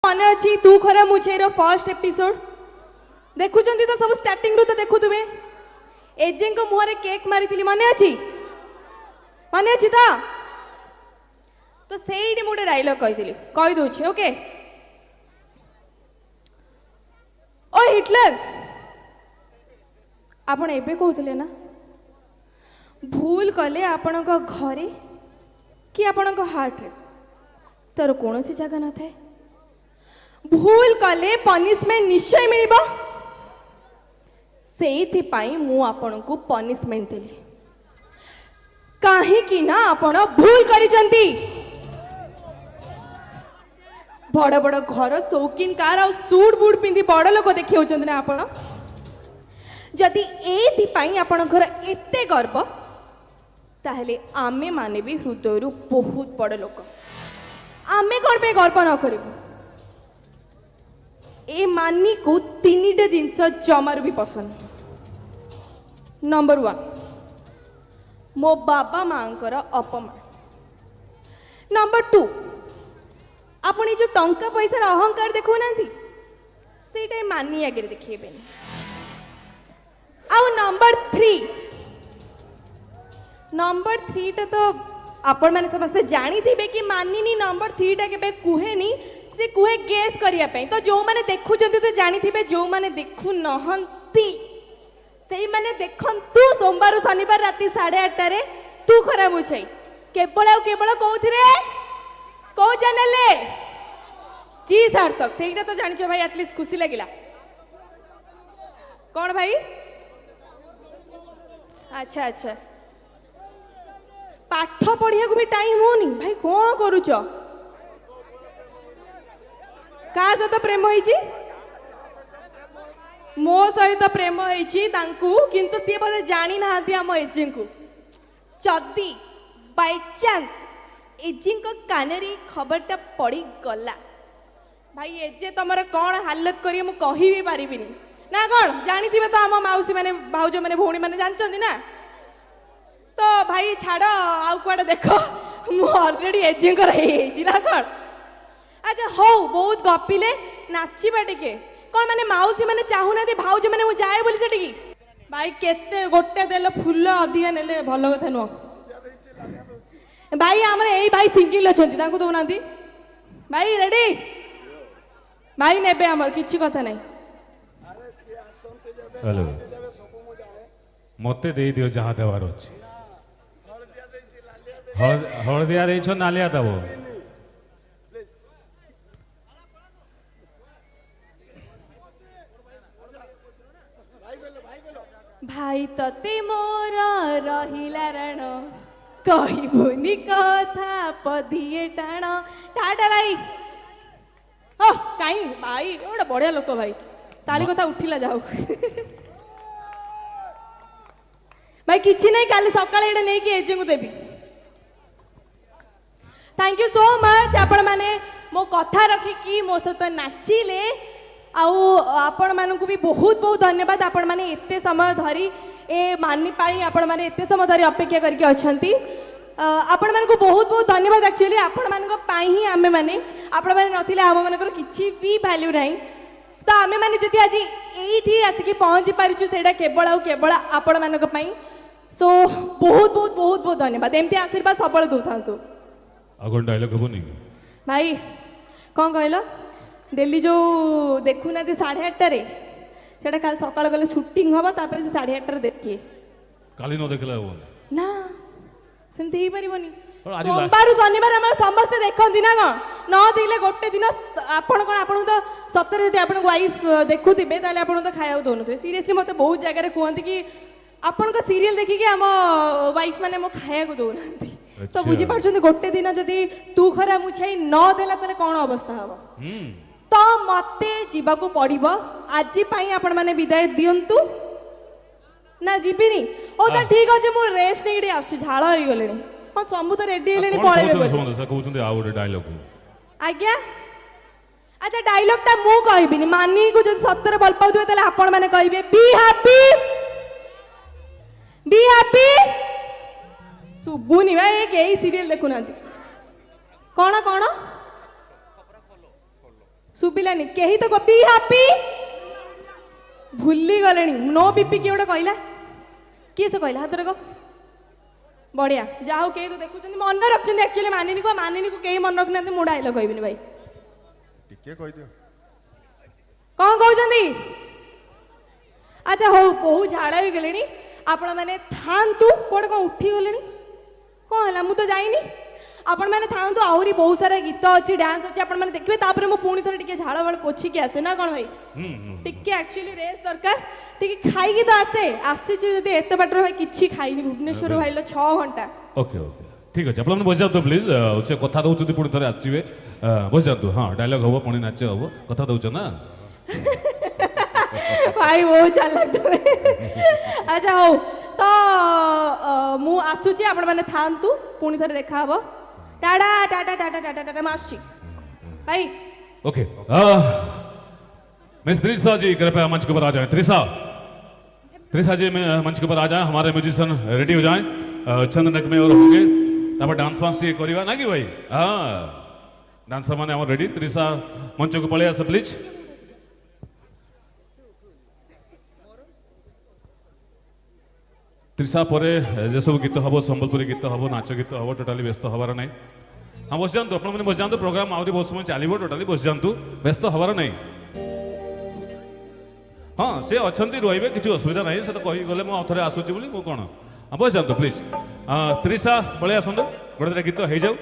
मन अच्छी तू खरा मुझे फर्स्ट एपिसोड देखुं तो सब स्टार्टिंग रू तो देखुवे एजे को मुहर केक मारी मन अच्छी तो से गोटे डायलॉग कही दूसरी ओके ओ हिटलर आपण एबे कहते ना भूल कले आपण घरे कि आपण हार्ट रे तार कौन सी जगह न थाए भूल कले पनिशमेंट निश्चय मिल से मु आपण को पनिशमेंट देली कहीं ना आपण भूल करिसंती बड़ बड़ घर शौकीन कार आ सूट बूट पिंधि बड़ लोक देखिए ना आपण जदि एपाई आपण घर एते गर्व ताहले आमे माने भी हृदय बहुत बड़ लोक आमे कौन पे गर्व न करू ए मानी को तीन जिनस जमार भी पसंद नंबर 1 मो बाबा मांकर अपमान नंबर 2 आपण जो टंका पैसा अहंकार देखो ना से मानी आगे देखेबे आउ नंबर 3 टा तो आपण मैंने समस्ते जानी थे कि मानिनी नंबर 3 टा के कहेनी से कहे गेस करने तो जो मैंने देखुं तो जानी थे जो मैंने देखु नहंती से मैंने देखु सोमवार शनिवार राति 8:30 तू खरा मुझे केवल केवल कौन कौ चैनल जी सार्थक से तो जानी भाई एटलिस्ट खुशी लगिला कौन भाई अच्छा अच्छा पाठ पढ़िया को भी टाइम होनी भाई कौन करुच का सहित प्रेम होइची मो सहित प्रेम होइची तांकू किंतु सी बोले जानी ना आम एजे को जदि बाय चांस एजे को कानरी खबरटा पड़ी गला भाई एजे तुमर कौन हालत करिए मु कहि भी पारिबिनी ना कौन जानी थी तो आम मौसी मैंने भाउज मैंने भौणी मैंने जानते ना तो भाई छाड़ आउ कड़े देख अलरेडी एजेंकर ना कौन अच्छा हो बहुत गपिले नाचिबा टिके कौन माने मौसी मैंने चाहूना भाउज मैंने मु जाए बोली से भाई केते गोटे देल फुल अधिका नेले भल कथा नुह भाई आमर यही भाई सिंगिल अच्छा दौना भाई रेडी भाई नेबे आमर किछि कथा नहीं हेलो मते दे दियो जहाँ देवार अछि हळदिया देइछो नालिया दबो भाई तते मोर रहिला रण कहबुनी कथा पदिए टाण टाटा भाई ओ काई भाई गोटे बढ़िया लोक भाई ताली कथा उठिला जाऊ भाई किछि नहीं काली सकाळे एडे नै कि एजे को देबी थैंक यू सो मच आपण माने मो कथा रखी कि मो सहित नाचिले आउ आपण मानकु भी बहुत बहुत धन्यवाद आपण माने एते समय धरी ए मानी पाई आपण माने एते समय धरी अपेक्षा करके अछंती आपण मानकु बहुत बहुत धन्यवाद एक्चुअली आपण मानक पाई ही आमे माने आपण माने नथिले आम मानकर किछि भी वैल्यू नाही तो आमे माने जति आज एठी आसिकी पहुंची पारिछु सेडा केवल आउ केवल आपण मानक पाई सो बहुत बहुत बहुत बहुत धन्यवाद एमती आशीर्वाद सबल दउथांतु अगन डायलॉग हेबोनी भाई कौन कहलो डेली जो देखुना 8:30 सेटा काल सकाळ गले शूटिंग हबा तापर से 8:30 देखिए काली न देखला हो ना सेमती ही परिबोनी सोमवार शनिवार हम समस्त देखंती ना कोन न देखले गोटे दिन आपण कोन आपण तो सत्तर जदि आपण वाइफ देखुथिबे ताले आपण तो खाया दोनथे सीरियसली मते बहुत जगह रे कहंती कि आपण को सीरियल देखि कि हम वाइफ माने मो खाया को दोनंती तो बुझी पारछन गोटे दिन जदि तू खरा मुछाई न देला ताले कोन अवस्था हबो तो मते जीवा को पड़िबो आज पई आपण माने विदाय दियंतु ना जीबिनी ओ त ठीक अछि मु रेस्ट नेडी आसु झाळ होई गलेनी हम समु तो रेडी हेलेनी पळेबे से कहउछन आ गोटे डायलॉग आज्ञा अच्छा डायलॉग ता मु कहबिनी मानी को जदि सत्तर बल पाउथबे ताले आपण माने कहबे बी हैप्पी सुबुनी भाई एक सीरियल देखुना कौन कौन सुबिलानी केही तो बी हैप्पी भूली गलेनी नो बीपी किए गोटे कहला किए से कहला हाथ रख बढ़िया जा हो कहीं तो देखुं मन रखुच्च एक्चुअली मानिनी को कहीं मन रखना मु डायलॉग कहबिनी भाई टिके कहि दियो कौन कहते अच्छा हो बहुत झाड़ा हो गले आपण मैंने थांतु कौन कौन उठी गले कौन है मुझे तो जाइनी आपण मैंने थांतु आहरी बहुत सारा गीत अच्छी डांस अच्छी आपण मैंने देखिए तापर मु पुणी थोड़े टिके झाड़ वाल पोछी के आसे ना कौन भाई टिके एक्चुअली रेस्ट दरकार टिके खाई तो आसे आसी जदि एत बाटर भाई किछि खाइनी भुवनेश्वर भाई 6 घंटा ओके ओके ठीक अच्छे आप बस जातु प्लीज से कथा दौरान पुणी थे आसवे बस जातु हाँ डायलॉग हम पुणी नाच हम कथा दौच ना भाई बहुत चालाक तमे अच्छा हो तो मु आसुची आपण माने थांतु पुणी थरे देखा हबो टाटा टाटा टाटा टाटा टाटा मासी भाई ओके मिस त्रिशा जी कृपया मंच के ऊपर आ जाएं त्रिशा जी मंच के ऊपर आ जाएं हमारे म्यूजिशियन रेडी हो जाएं चंद नग में और होंगे तब डांस वांस टी करिवा ना कि भाई हाँ डांसर माने हम रेडी त्रिशा मंच को पळे आस प्लीज त्रिशा परे जे सब गीत हम संबलपुरी गीत हम नाच गीत हम टोटाली व्यस्त हबार ना हाँ बस जातु आप बस जातु प्रोग्राम आहरी बहुत समय चलो टोटाली बस जातु व्यस्त हबार ना हाँ सी अच्छा रे किसी असुविधा ना से तो कहीगले मुझे थे आसूची बोली कौन हाँ बस जातु प्लीज त्रिशा पलि आसतु गोटे गीत हो जाऊ